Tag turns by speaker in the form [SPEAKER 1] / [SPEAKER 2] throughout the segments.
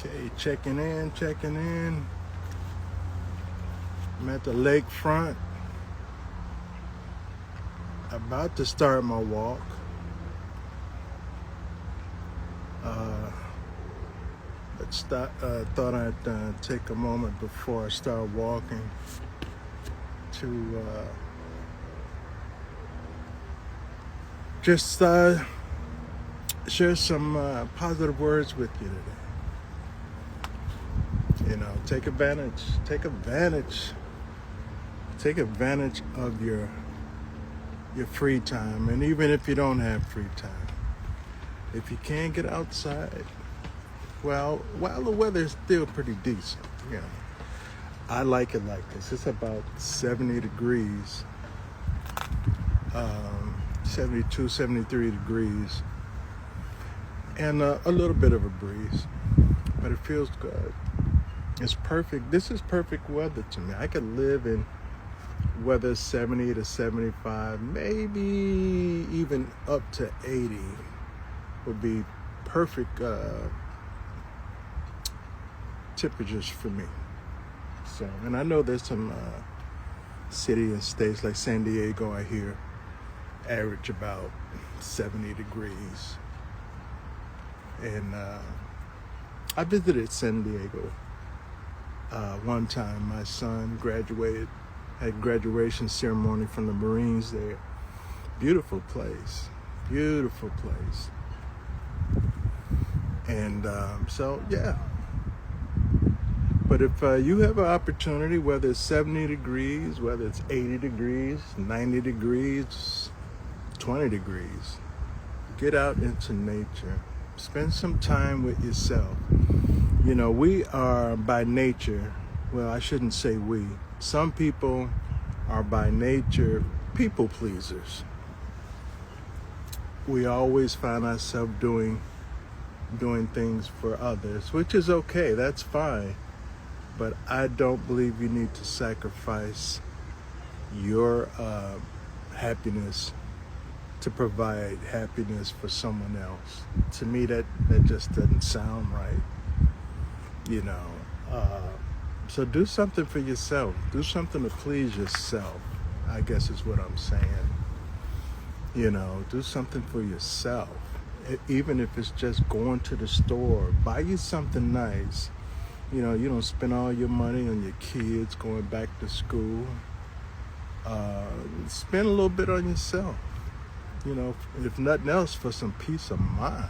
[SPEAKER 1] Okay, checking in, checking in. I'm at the lakefront, about to start my walk. Thought I'd take a moment before I start walking to just share some positive words with you today. You know, take advantage of your free time. And even if you don't have free time, if you can't get outside, well, while the weather is still pretty decent, you know, I like it like this. It's about 70 degrees, 72, 73 degrees, and a little bit of a breeze, but it feels good. It's perfect. This is perfect weather to me. I could live in weather 70 to 75, maybe even up to 80 would be perfect temperatures for me. So, and I know there's some city and states like San Diego, I hear, average about 70 degrees. And I visited San Diego one time. My son had graduation ceremony from the Marines there. Beautiful place. And so, yeah. But if you have an opportunity, whether it's 70 degrees, whether it's 80 degrees, 90 degrees, 20 degrees, get out into nature. Spend some time with yourself. You know, we are by nature, well, I shouldn't say we. Some people are by nature people pleasers. We always find ourselves doing things for others, which is okay, that's fine. But I don't believe you need to sacrifice your happiness to provide happiness for someone else. To me, that just doesn't sound right, you know. So do something for yourself. Do something to please yourself, I guess is what I'm saying. You know, do something for yourself. Even if it's just going to the store, buy you something nice. You know, you don't spend all your money on your kids going back to school. Spend a little bit on yourself. You know, if nothing else, for some peace of mind,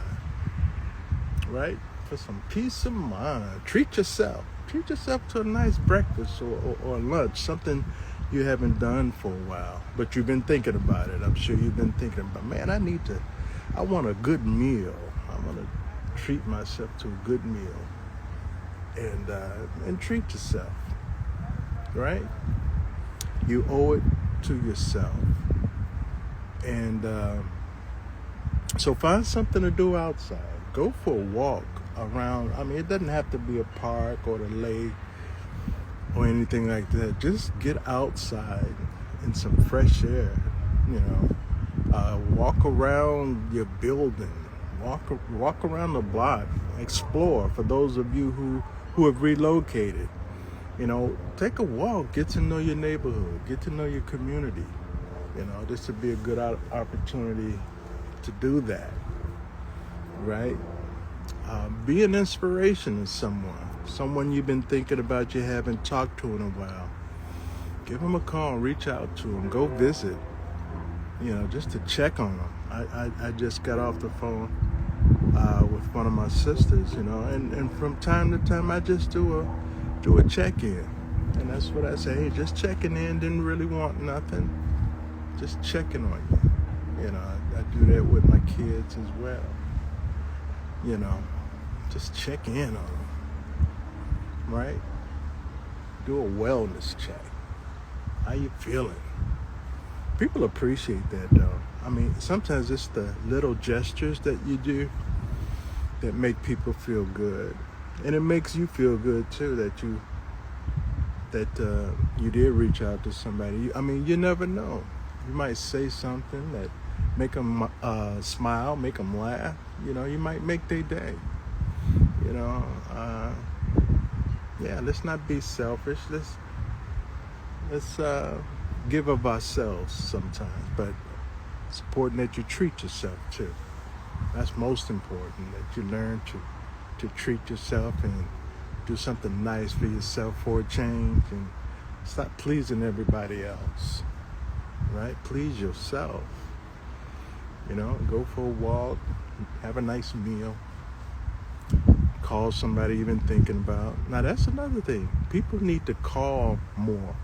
[SPEAKER 1] right? For some peace of mind. Treat yourself to a nice breakfast or lunch, something you haven't done for a while, but you've been thinking about it. I'm sure you've been thinking about, man, I want a good meal. I want to treat myself to a good meal. And treat yourself, right? You owe it to yourself. And so find something to do outside. Go for a walk around. I mean, it doesn't have to be a park or the lake or anything like that. Just get outside in some fresh air, you know. Walk around your building. Walk around the block. Explore. For those of you who have relocated, you know, take a walk. Get to know your neighborhood. Get to know your community. You know, this would be a good opportunity to do that, right? Be an inspiration to someone you've been thinking about, you haven't talked to in a while. Give them a call, reach out to them, go visit, you know, just to check on them. I just got off the phone with one of my sisters, you know, and from time to time I just do a check-in. And that's what I say, hey, just checking in, didn't really want nothing. Just checking on you. You know, I do that with my kids as well. You know, just check in on them, right? Do a wellness check. How you feeling? People appreciate that, though. I mean, sometimes it's the little gestures that you do that make people feel good. And it makes you feel good, too, that you did reach out to somebody. I mean, you never know. You might say something that make them smile, make them laugh. You know, you might make their day. You know, Yeah, let's not be selfish. Let's give of ourselves sometimes, but it's important that you treat yourself too. That's most important, that you learn to treat yourself and do something nice for yourself for a change, and stop pleasing everybody else, right? Please yourself. Go for a walk, have a nice meal, call somebody you've been thinking about. Now that's another thing. People need to call more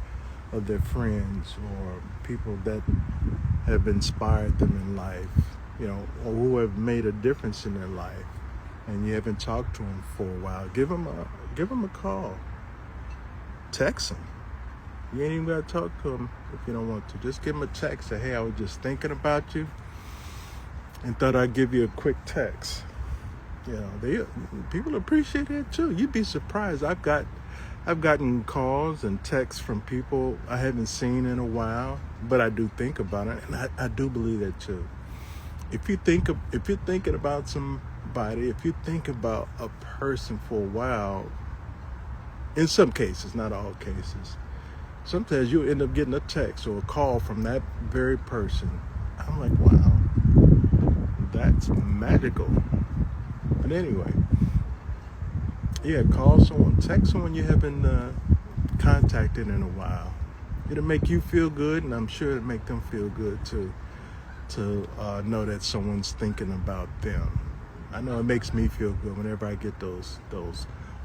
[SPEAKER 1] of their friends or people that have inspired them in life, or who have made a difference in their life, and you haven't talked to them for a while. Give them a call. Text them. You ain't even got to talk to them if you don't want to. Just give them a text. Say, hey, I was just thinking about you and thought I'd give you a quick text. People appreciate it too. You'd be surprised. I've gotten calls and texts from people I haven't seen in a while, but I do think about it, and I do believe that too. If you're thinking about somebody, if you think about a person for a while, in some cases, not all cases, sometimes you end up getting a text or a call from that very person. I'm like, wow, that's magical. But anyway, yeah, call someone, text someone you haven't contacted in a while. It'll make you feel good, and I'm sure it'll make them feel good too, to know that someone's thinking about them. I know it makes me feel good whenever I get those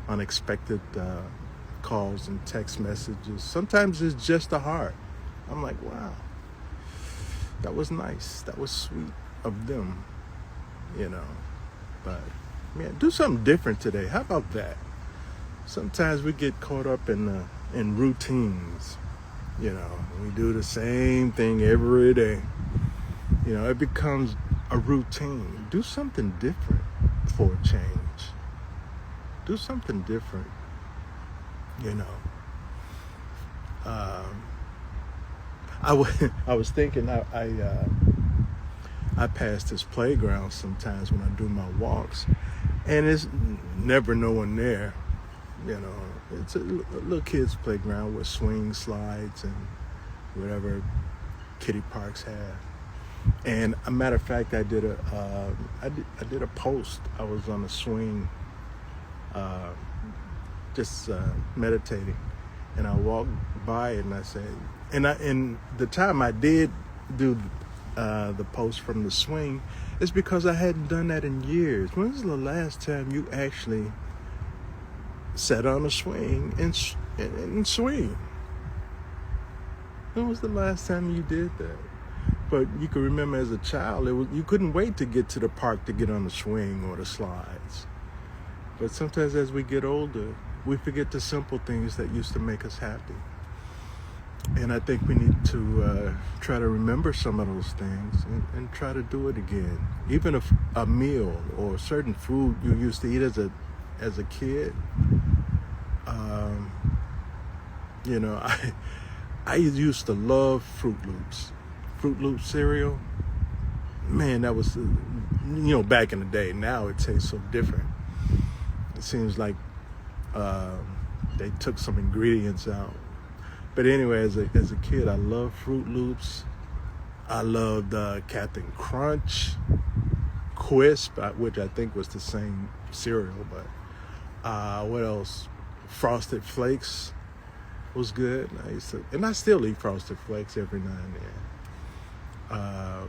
[SPEAKER 1] unexpected calls and text messages. Sometimes it's just a heart. I'm like, wow, that was nice. That was sweet of them, But man, do something different today. How about that? Sometimes we get caught up in routines. We do the same thing every day. It becomes a routine. Do something different for a change. Do something different. I was thinking I pass this playground sometimes when I do my walks, and it's never no one there. It's a little kids' playground with swing slides and whatever kiddie parks have. And a matter of fact, I did a post. I was on a swing, just meditating, and I walked by it, and I said, and the time I did do the post from the swing is because I hadn't done that in years. When was the last time you actually sat on a swing and swing? When was the last time you did that? But you can remember as a child, you couldn't wait to get to the park to get on the swing or the slides. But sometimes as we get older, we forget the simple things that used to make us happy. And I think we need to try to remember some of those things and try to do it again. Even a meal or certain food you used to eat as a kid. I used to love Fruit Loops. Fruit Loop cereal. Man, that was, back in the day. Now it tastes so different. It seems like they took some ingredients out. But anyway, as a kid, I loved Fruit Loops. I loved Captain Crunch, Quisp, which I think was the same cereal. But what else? Frosted Flakes was good. I still eat Frosted Flakes every now and then.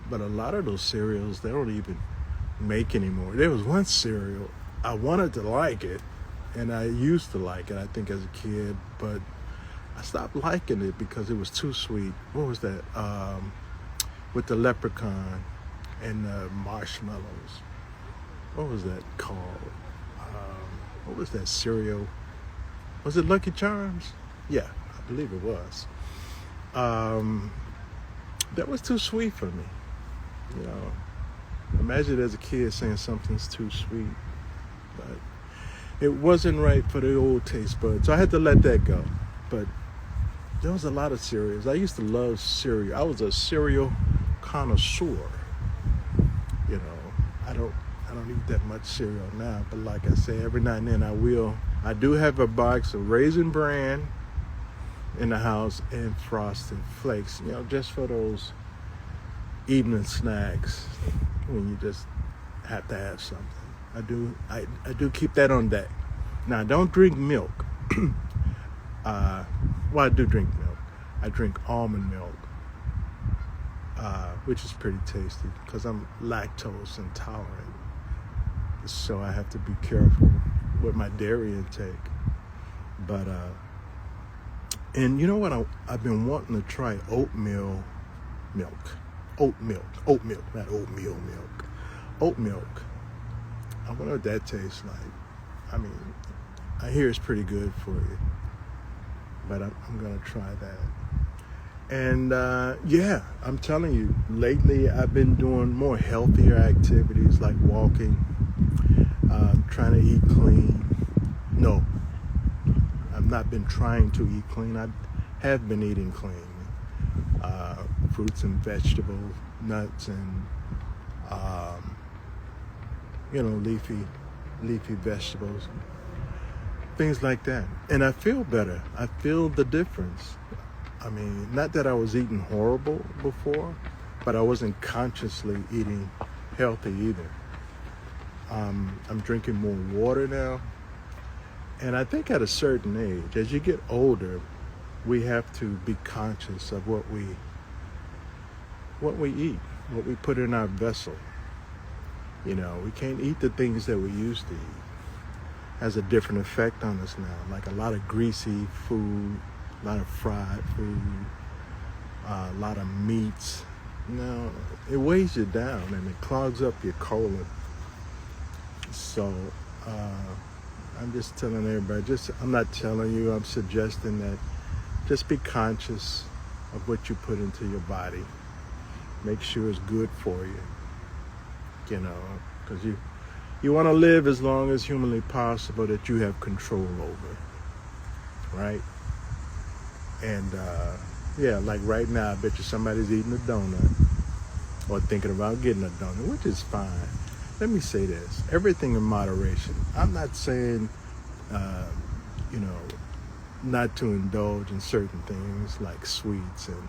[SPEAKER 1] But a lot of those cereals, they don't even make anymore. There was one cereal, I wanted to like it, and I used to like it, I think, as a kid, but I stopped liking it because it was too sweet. What was that? With the leprechaun and the marshmallows. What was that called? What was that cereal? Was it Lucky Charms? Yeah, I believe it was. That was too sweet for me. Imagine as a kid saying something's too sweet. But it wasn't right for the old taste buds. So I had to let that go. But there was a lot of cereals. I used to love cereal. I was a cereal connoisseur. I don't eat that much cereal now, but like I say, every now and then I will I do have a box of Raisin Bran in the house and Frosted Flakes, just for those evening snacks when you just have to have something. I do keep that on deck. Now, I don't drink milk. Well, I do drink milk. I drink almond milk, which is pretty tasty because I'm lactose intolerant. So I have to be careful with my dairy intake. But, and you know what? I've been wanting to try oatmeal milk. Oat milk, not oatmeal milk. Oat milk. I wonder what that tastes like. I mean, I hear it's pretty good for you. But I'm going to try that. And yeah, I'm telling you, lately I've been doing more healthier activities like walking, trying to eat clean. No, I've not been trying to eat clean. I have been eating clean. Fruits and vegetables, nuts, and leafy vegetables, things like that. And I feel better. I feel the difference. I mean, not that I was eating horrible before, but I wasn't consciously eating healthy either. I'm drinking more water now. And I think at a certain age, as you get older, we have to be conscious of what we eat, what we put in our vessel. We can't eat the things that we used to eat. Has a different effect on us now, like a lot of greasy food, a lot of fried food, a lot of meats. It weighs you down and it clogs up your colon. So I'm just telling everybody, I'm not telling you, I'm suggesting that just be conscious of what you put into your body. Make sure it's good for you, because you want to live as long as humanly possible that you have control over, right? And yeah, like right now, I bet you somebody's eating a donut or thinking about getting a donut, which is fine. Let me say this, everything in moderation. I'm not saying, not to indulge in certain things like sweets and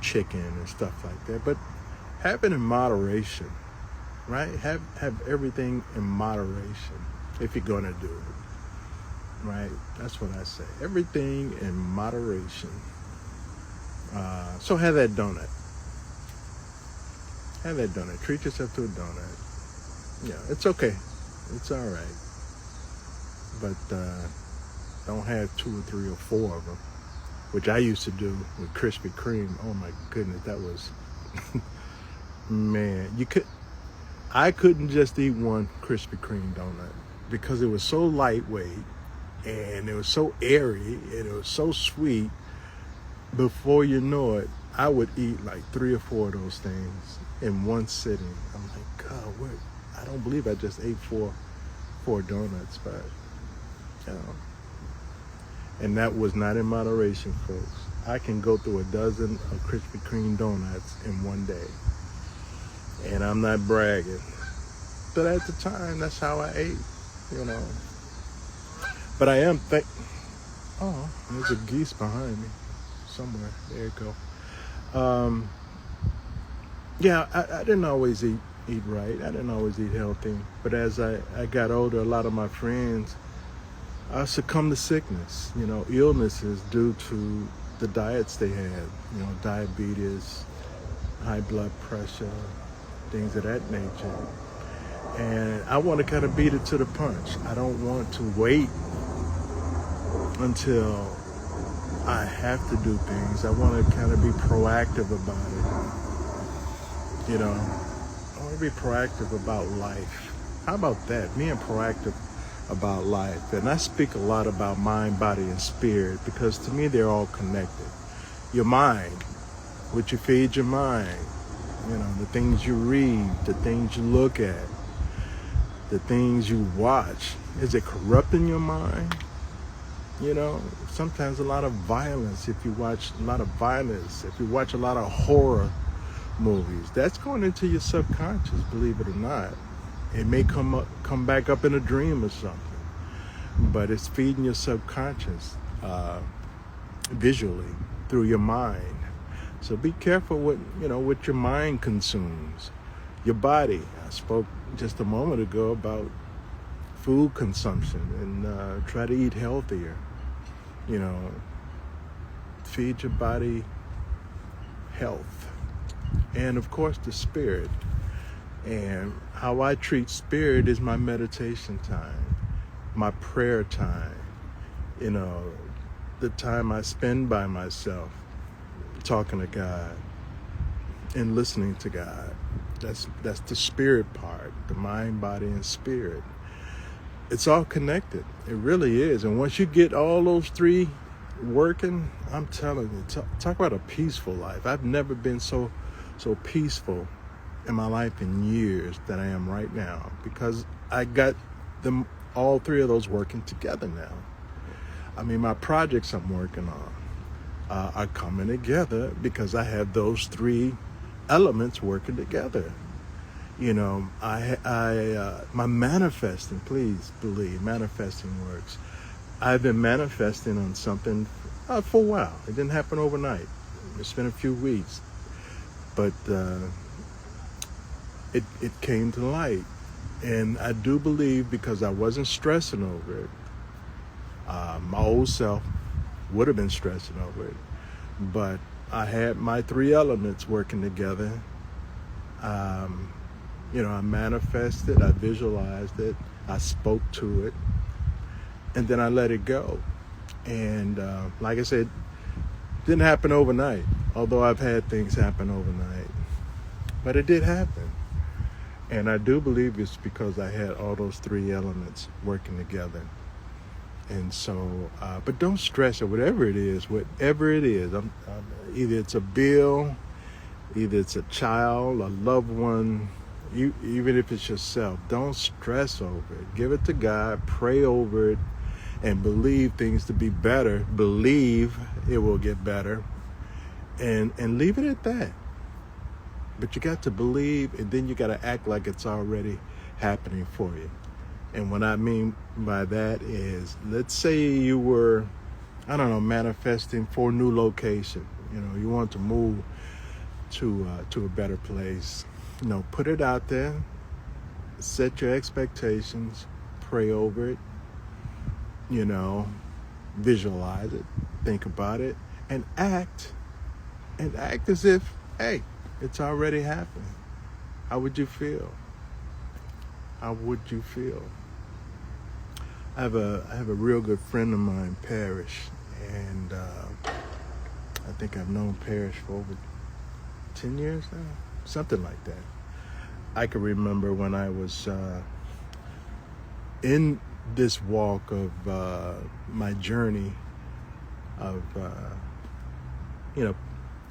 [SPEAKER 1] chicken and stuff like that, but have it in moderation, right? Have everything in moderation if you're gonna do it, right? That's what I say. Everything in moderation. So have that donut. Have that donut. Treat yourself to a donut. Yeah, it's okay. It's all right. But don't have 2 or 3 or 4 of them, which I used to do with Krispy Kreme. Oh my goodness, that was, man, I couldn't just eat one Krispy Kreme donut because it was so lightweight and it was so airy and it was so sweet. Before you know it, I would eat like 3 or 4 of those things in one sitting. I'm like, God, I don't believe I just ate four donuts, but and that was not in moderation, folks. I can go through a dozen of Krispy Kreme donuts in one day. And I'm not bragging. But at the time, that's how I ate, But I am oh, there's a geese behind me somewhere. There you go. Yeah, I didn't always eat right. I didn't always eat healthy. But as I got older, a lot of my friends succumbed to sickness, illnesses due to the diets they had, diabetes, high blood pressure, things of that nature. And I want to kind of beat it to the punch. I don't want to wait until I have to do things. I want to kind of be proactive about it. I want to be proactive about life. How about that? Being proactive about life. And I speak a lot about mind, body, and spirit because to me they're all connected. Your mind, what you feed your mind, the things you read, the things you look at, the things you watch. Is it corrupting your mind? Sometimes a lot of violence, if you watch a lot of violence, if you watch a lot of horror movies, that's going into your subconscious, believe it or not. It may come back up in a dream or something. but it's feeding your subconscious visually through your mind. So be careful what your mind consumes. Your body. I spoke just a moment ago about food consumption and try to eat healthier. Feed your body health. And of course the spirit. And how I treat spirit is my meditation time, my prayer time, the time I spend by myself talking to God and listening to God. That's the spirit part, the mind, body, and spirit. It's all connected. It really is. And once you get all those three working, I'm telling you, talk about a peaceful life. I've never been so peaceful in my life in years that I am right now, because I got them all three of those working together now. I mean, my projects I'm working on are coming together because I have those three elements working together. My manifesting, please believe, manifesting works. I've been manifesting on something for a while. It didn't happen overnight. It's been a few weeks, but it came to light. And I do believe, because I wasn't stressing over it, my old self would have been stressing over it, but I had my three elements working together. I manifested, I visualized it, I spoke to it, and then I let it go. And like I said, it didn't happen overnight, although I've had things happen overnight, but it did happen. And I do believe it's because I had all those three elements working together. And so, but don't stress it, whatever it is, either it's a bill, either it's a child, a loved one, even if it's yourself, don't stress over it. Give it to God, pray over it, and believe things to be better. Believe it will get better, and leave it at that. But you got to believe, and then you got to act like it's already happening for you. And what I mean by that is, let's say you were, manifesting for a new location. You want to move to a better place. Put it out there, set your expectations, pray over it, visualize it, think about it, and act as if, hey, it's already happened. How would you feel? How would you feel? I have a real good friend of mine, Parrish, and I think I've known Parrish for over 10 years now, something like that. I can remember when I was in this walk of my journey of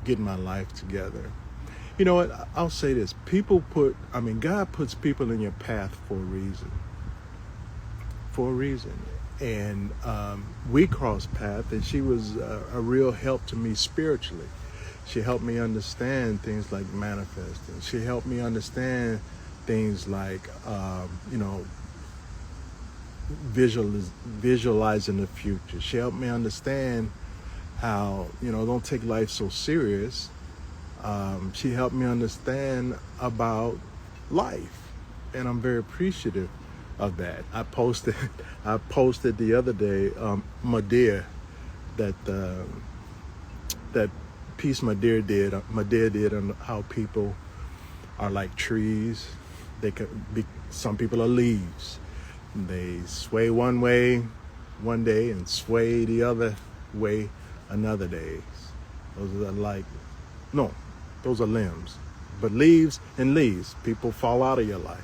[SPEAKER 1] getting my life together. You know what? I'll say this: God puts people in your path for a reason. For a reason. And we crossed paths, and she was a real help to me spiritually. She helped me understand things like manifesting. She helped me understand things like, visualizing the future. She helped me understand how, don't take life so serious. She helped me understand about life, and I'm very appreciative of that. I posted the other day, Madea, that piece Madea did on how people are like trees. They could be, some people are leaves. They sway one way one day and sway the other way another day. Those are limbs. But leaves, people fall out of your life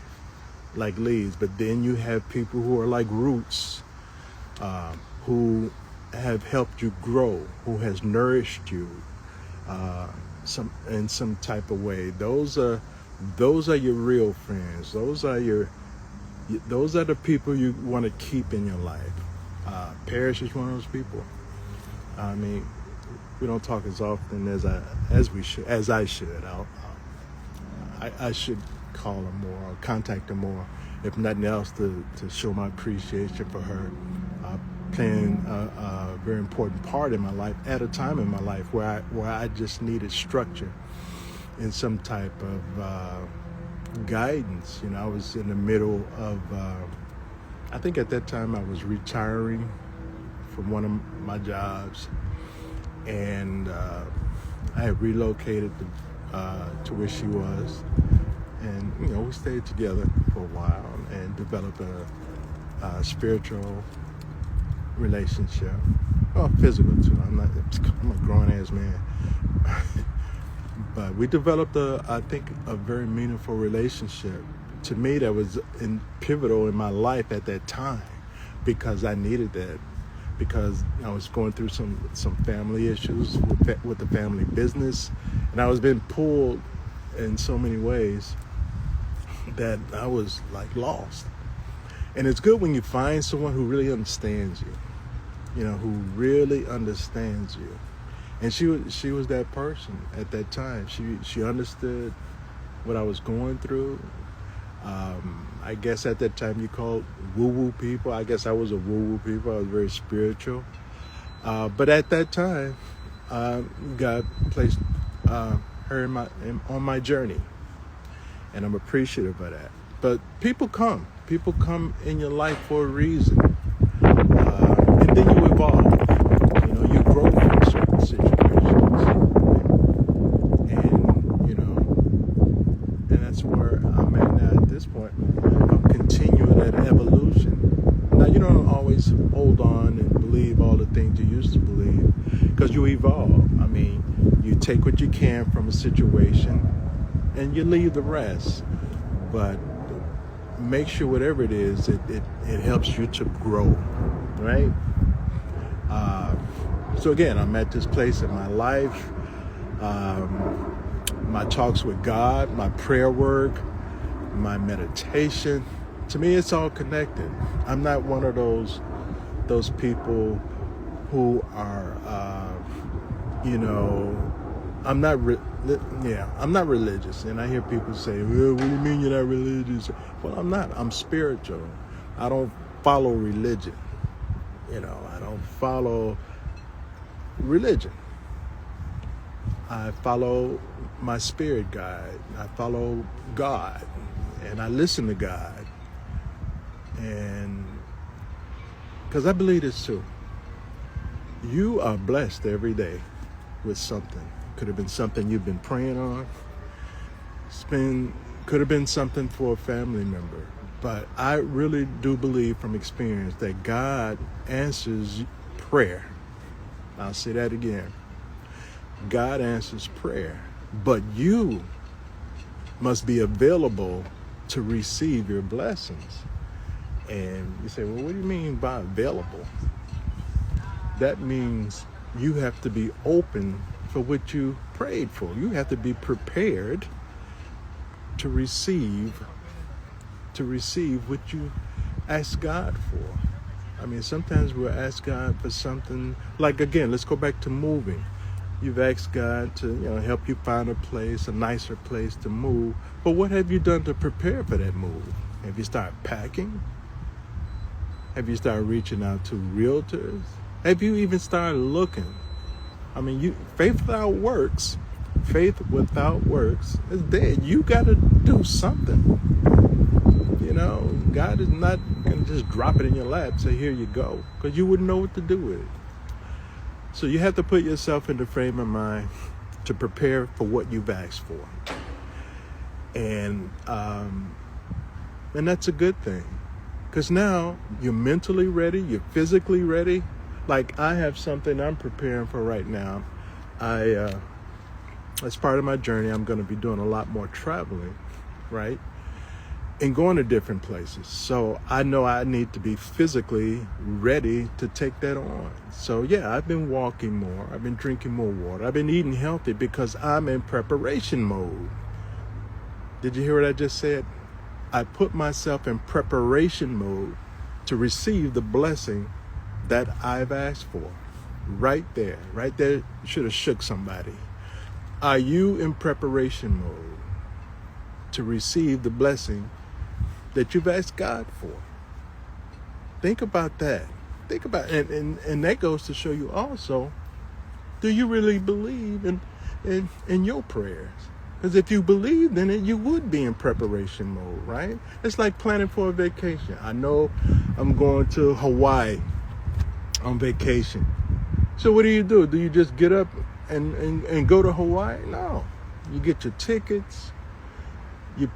[SPEAKER 1] like leaves. But then you have people who are like roots, who have helped you grow, who has nourished you in some type of way. Those are your real friends. Those are the people you want to keep in your life. Parrish is one of those people. I mean, we don't talk as often as I should. I should call her more, or contact her more, if nothing else, to show my appreciation for her playing a very important part in my life at a time in my life where I just needed structure and some type of guidance. I was in the middle of, I think at that time I was retiring from one of my jobs, and I had relocated to where she was, and we stayed together for a while and developed a spiritual relationship, well, physical too. I'm a grown ass man, but we developed I think a very meaningful relationship. To me, that was pivotal in my life at that time, because I needed that, because I was going through some family issues with the family business, and I was being pulled in so many ways that I was like lost. And it's good when you find someone who really understands you, who really understands you. And she was that person at that time. She understood what I was going through. I guess at that time you called woo-woo people. I guess I was a woo-woo people. I was very spiritual. But at that time, God placed her on my journey, and I'm appreciative of that. But people come in your life for a reason, and then you evolve. You grow from certain situations, and that's where I'm at now at this point. I'm continuing that evolution. Now, you don't always hold on and believe all the things you used to believe, because you evolve. You take what you can from a situation and you leave the rest. But make sure whatever it is, it helps you to grow, right? So again, I'm at this place in my life. My talks with God, my prayer work, my meditation, to me, it's all connected. I'm not one of those people who are, I'm not religious. And I hear people say, well, what do you mean you're not religious? Well, I'm not. I'm spiritual. I don't follow religion. I don't follow religion. I follow my spirit guide. I follow God, and I listen to God. And because I believe this too. You are blessed every day with something. Could have been something you've been praying on. Could have been something for a family member. But I really do believe from experience that God answers prayer. I'll say that again. God answers prayer. But you must be available to receive your blessings. And you say, well, what do you mean by available? That means you have to be open for what you prayed for. You have to be prepared to receive what you ask God for. Sometimes we'll ask God for something, like, again, let's go back to moving. You've asked God to, help you find a nicer place to move. But what have you done to prepare for that move? Have you started packing? Have you started reaching out to realtors? Have you even started looking? Faith without works is dead. You got to do something. God is not going to just drop it in your lap and say, here you go, because you wouldn't know what to do with it. So you have to put yourself in the frame of mind to prepare for what you've asked for. And that's a good thing, because now you're mentally ready, you're physically ready. Like, I have something I'm preparing for right now. As part of my journey, I'm going to be doing a lot more traveling, right? And going to different places. So I know I need to be physically ready to take that on. So yeah, I've been walking more. I've been drinking more water. I've been eating healthy because I'm in preparation mode. Did you hear what I just said? I put myself in preparation mode to receive the blessing that I've asked for. Right there should have shook somebody. Are you in preparation mode to receive the blessing that you've asked God for? Think about that. Think about it. And that goes to show you also, do you really believe in your prayers? Because if you believe in it, you would be in preparation mode, right? It's like planning for a vacation. I know I'm going to Hawaii on vacation. So what do? Do you just get up and go to Hawaii? No. You get your tickets, you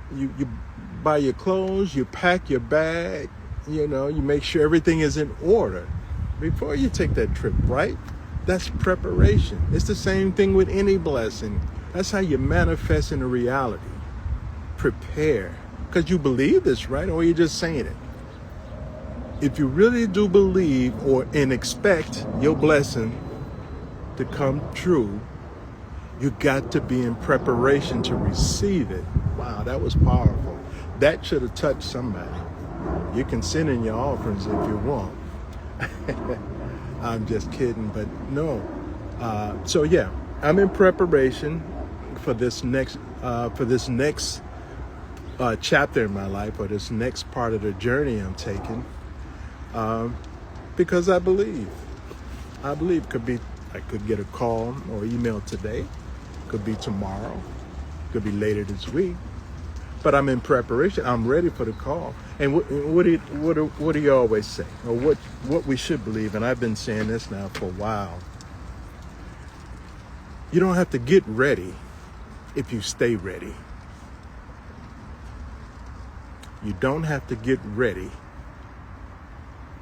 [SPEAKER 1] buy your clothes, you pack your bag, you make sure everything is in order before you take that trip, right? That's preparation. It's the same thing with any blessing. That's how you manifest into reality. Prepare. Because you believe this, right? Or you're just saying it. If you really do believe and expect your blessing to come true, you got to be in preparation to receive it. Wow, that was powerful. That should have touched somebody. You can send in your offerings if you want. I'm just kidding, but no. So yeah, I'm in preparation for this next chapter in my life, or this next part of the journey I'm taking, because I believe. I could get a call or email today. Could be tomorrow. Could be later this week. But I'm in preparation. I'm ready for the call. And what do you always say? Or what we should believe? And I've been saying this now for a while. You don't have to get ready if you stay ready. You don't have to get ready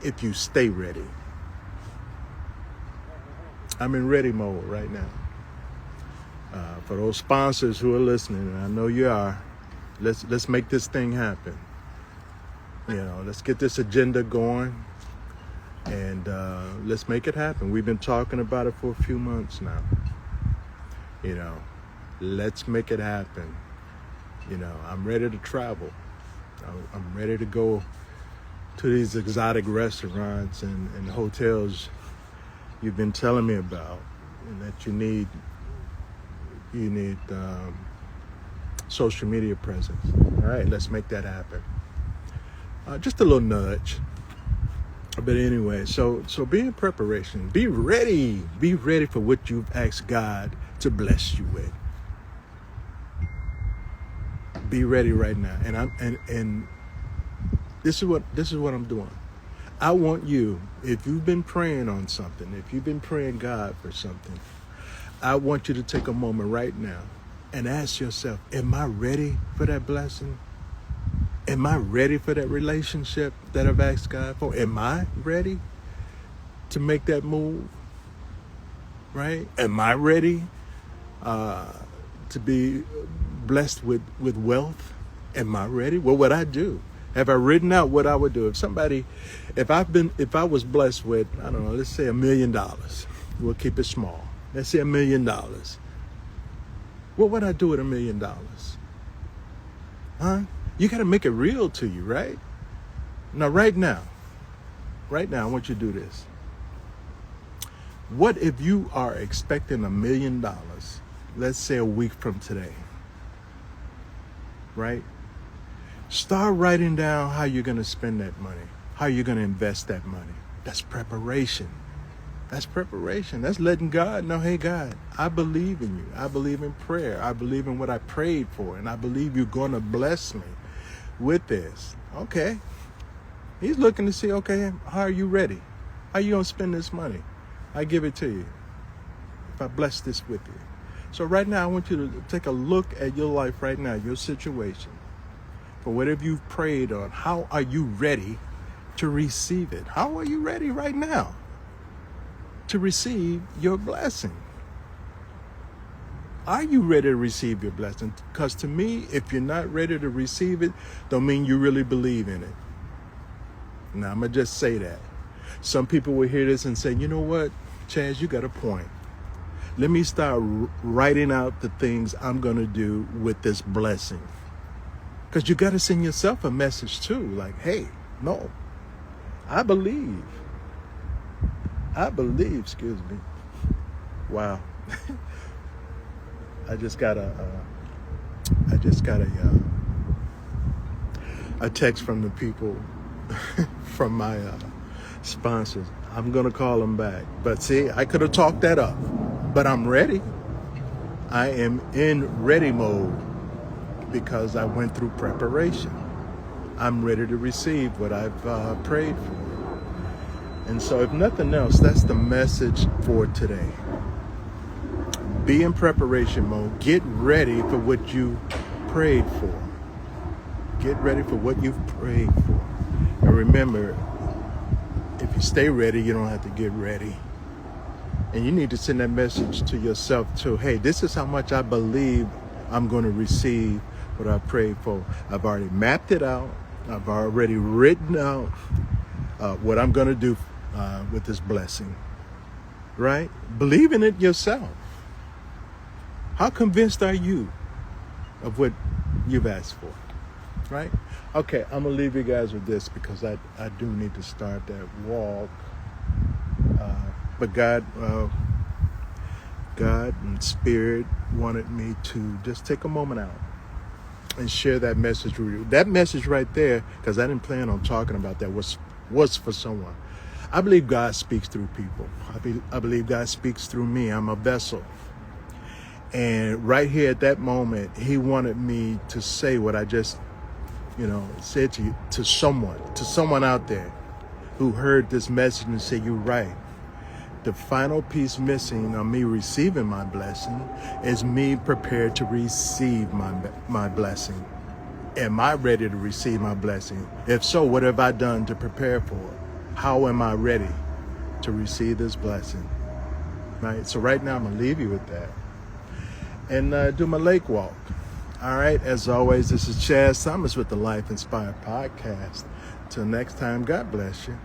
[SPEAKER 1] if you stay ready. I'm in ready mode right now. For those sponsors who are listening, and I know you are, let's make this thing happen. Let's get this agenda going, and let's make it happen. We've been talking about it for a few months now. Let's make it happen. I'm ready to travel. I'm ready to go to these exotic restaurants and hotels you've been telling me about, and that you need social media presence. All right, let's make that happen. Just a little nudge. But anyway, so be in preparation. Be ready. Be ready for what you've asked God to bless you with. Be ready right now. And this is what I'm doing. I want you, if you've been praying on something, if you've been praying God for something, I want you to take a moment right now and ask yourself, am I ready for that blessing? Am I ready for that relationship that I've asked God for? Am I ready to make that move? Right? Am I ready to be blessed with wealth? Am I ready? What would I do? Have I written out what I would do? If I was blessed with, I don't know, let's say $1 million. We'll keep it small. Let's say $1 million. What would I do with $1 million? Huh? You got to make it real to you, right? Now, right now, I want you to do this. What if you are expecting $1 million, let's say a week from today, right? Start writing down how you're going to spend that money, how you're going to invest that money. That's preparation. That's preparation. That's letting God know, hey, God, I believe in you. I believe in prayer. I believe in what I prayed for, and I believe you're going to bless me with this. Okay. He's looking to see, okay, how are you ready? How are you going to spend this money? I give it to you if I bless this with you. So right now, I want you to take a look at your life right now, your situation. For whatever you've prayed on, how are you ready to receive it? How are you ready right now to receive your blessing? Are you ready to receive your blessing? Because to me, if you're not ready to receive it, don't mean you really believe in it. Now, I'm going to just say that. Some people will hear this and say, you know what, Chaz, you got a point. Let me start writing out the things I'm going to do with this blessing. Because you got to send yourself a message too. Like, hey, no, I believe, excuse me. Wow. I just got a text from the people from my Sponsors. I'm going to call them back. But see, I could have talked that up. But I'm ready. I am in ready mode because I went through preparation. I'm ready to receive what I've prayed for. And so if nothing else, that's the message for today. Be in preparation mode. Get ready for what you prayed for. Get ready for what you've prayed for. And remember, if you stay ready, you don't have to get ready. And you need to send that message to yourself too. Hey, this is how much I believe I'm going to receive what I prayed for. I've already mapped it out. I've already written out what I'm going to do with this blessing. Right? Believe in it yourself. How convinced are you of what you've asked for? Right? Okay, I'm going to leave you guys with this because I do need to start that walk. But God and Spirit wanted me to just take a moment out and share that message with you. That message right there, because I didn't plan on talking about that, was for someone. I believe God speaks through people. I believe God speaks through me. I'm a vessel. And right here at that moment, he wanted me to say what I just, said to you, to someone out there who heard this message and said, you're right. The final piece missing on me receiving my blessing is me prepared to receive my blessing. Am I ready to receive my blessing? If so, what have I done to prepare for it? How am I ready to receive this blessing? Right? So right now, I'm going to leave you with that and do my lake walk. All right. As always, this is Chaz Thomas with the Life Inspired Podcast. Till next time, God bless you.